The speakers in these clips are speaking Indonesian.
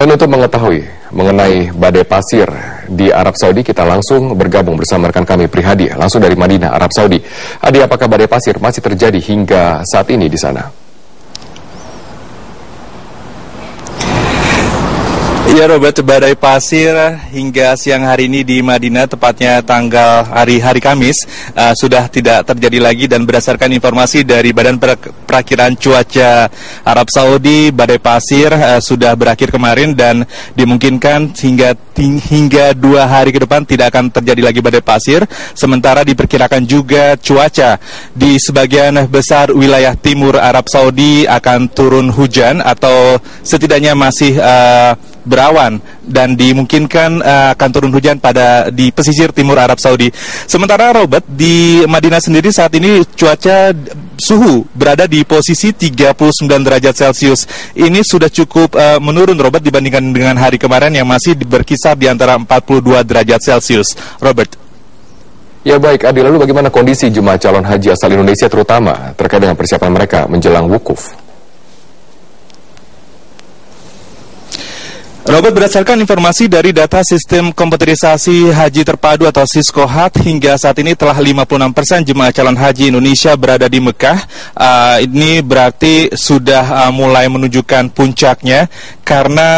Dan untuk mengetahui mengenai badai pasir di Arab Saudi, kita langsung bergabung bersama rekan kami Prihadi, langsung dari Madinah, Arab Saudi. Adi, apakah badai pasir masih terjadi hingga saat ini di sana? Ya Robert, badai pasir hingga siang hari ini di Madinah, tepatnya tanggal hari Kamis, sudah tidak terjadi lagi. Dan berdasarkan informasi dari Badan Perakiraan Cuaca Arab Saudi, badai pasir sudah berakhir kemarin dan dimungkinkan hingga 2 hari ke depan tidak akan terjadi lagi badai pasir. Sementara diperkirakan juga cuaca di sebagian besar wilayah timur Arab Saudi akan turun hujan atau setidaknya masih berawan dan dimungkinkan akan turun hujan di pesisir timur Arab Saudi. Sementara Robert, di Madinah sendiri saat ini cuaca suhu berada di posisi 39 derajat Celcius. Ini sudah cukup menurun Robert dibandingkan dengan hari kemarin yang masih berkisar di antara 42 derajat Celcius. Robert. Ya baik, Adi, lalu bagaimana kondisi jemaah calon haji asal Indonesia terutama terkait dengan persiapan mereka menjelang wukuf? Robert, berdasarkan informasi dari data Sistem Komputerisasi Haji Terpadu atau SISKOHAT, hingga saat ini telah 56% jemaah calon haji Indonesia berada di Mekah. Ini berarti sudah mulai menunjukkan puncaknya, karena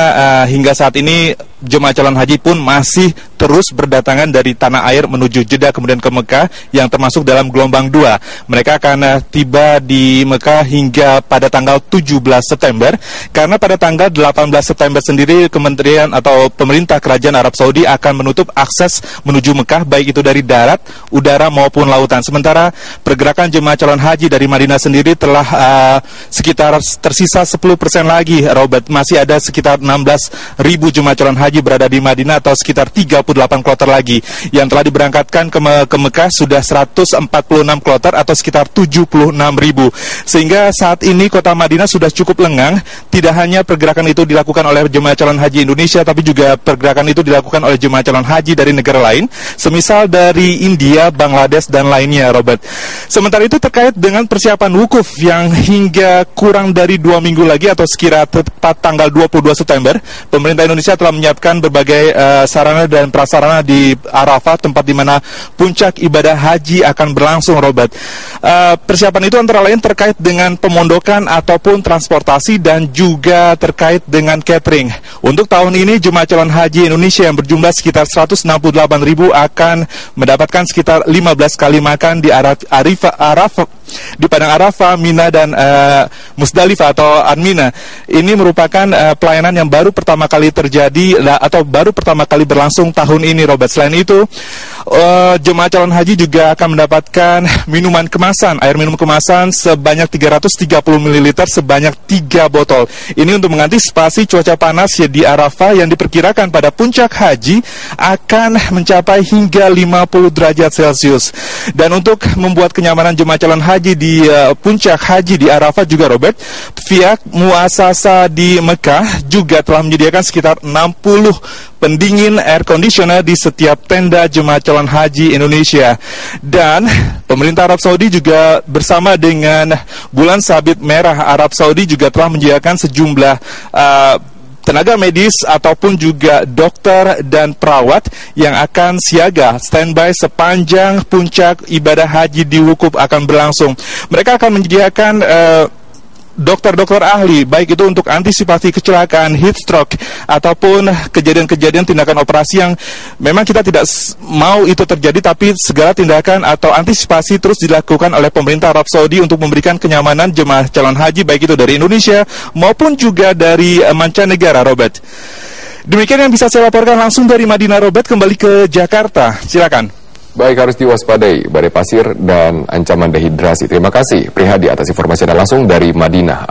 hingga saat ini jemaah calon haji pun masih terus berdatangan dari tanah air menuju Jeddah kemudian ke Mekah, yang termasuk dalam gelombang 2. Mereka akan tiba di Mekah hingga pada tanggal 17 September, karena pada tanggal 18 September sendiri Kementerian atau pemerintah kerajaan Arab Saudi akan menutup akses menuju Mekah, baik itu dari darat, udara maupun lautan. Sementara pergerakan jemaah calon haji dari Madinah sendiri telah sekitar tersisa 10% lagi, Robert. Masih ada sekitar 16.000 jemaah calon haji berada di Madinah atau sekitar 38 kloter lagi. Yang telah diberangkatkan ke Mekah sudah 146 kloter atau sekitar 76.000. Sehingga saat ini kota Madinah sudah cukup lengang. Tidak hanya pergerakan itu dilakukan oleh jemaah calon haji Indonesia, tapi juga pergerakan itu dilakukan oleh jemaah calon haji dari negara lain, semisal dari India, Bangladesh, dan lainnya, Robert. Sementara itu terkait dengan persiapan wukuf yang hingga kurang dari 2 minggu lagi atau sekira tepat tanggal 22 September, pemerintah Indonesia telah menyiapkan berbagai sarana dan prasarana di Arafah, tempat di mana puncak ibadah haji akan berlangsung, Robert. Persiapan itu antara lain terkait dengan pemondokan ataupun transportasi dan juga terkait dengan catering. Untuk tahun ini jemaah calon haji Indonesia yang berjumlah sekitar 168.000 akan mendapatkan sekitar 15 kali makan di Arafah, di Padang Arafah, Mina, dan Musdalifah atau Armina. Ini merupakan pelayanan yang baru pertama kali terjadi atau baru pertama kali berlangsung tahun ini, Robert. Selain itu, jemaah calon haji juga akan mendapatkan minuman kemasan, air minum kemasan sebanyak 330 ml sebanyak 3 botol. Ini untuk mengantisipasi cuaca panas di Arafah yang diperkirakan pada puncak haji akan mencapai hingga 50 derajat Celcius. Dan untuk membuat kenyamanan jemaah calon haji di puncak haji di Arafah juga, Robert, pihak muasasa di Mekah juga telah menyediakan sekitar 60 pendingin air conditioner di setiap tenda jemaah calon haji Indonesia. Dan pemerintah Arab Saudi juga bersama dengan Bulan Sabit Merah Arab Saudi juga telah menyediakan sejumlah tenaga medis ataupun juga dokter dan perawat yang akan siaga standby sepanjang puncak ibadah haji di wukuf akan berlangsung. Mereka akan menyediakan dokter-dokter ahli, baik itu untuk antisipasi kecelakaan, heat stroke, ataupun kejadian-kejadian tindakan operasi yang memang kita tidak mau itu terjadi, tapi segala tindakan atau antisipasi terus dilakukan oleh pemerintah Arab Saudi untuk memberikan kenyamanan jemaah calon haji, baik itu dari Indonesia maupun juga dari mancanegara, Robert. Demikian yang bisa saya laporkan langsung dari Madinah, Robert. Kembali ke Jakarta, silakan. Baik, harus diwaspadai badai pasir dan ancaman dehidrasi. Terima kasih Prihadi atas informasi langsung dari Madinah.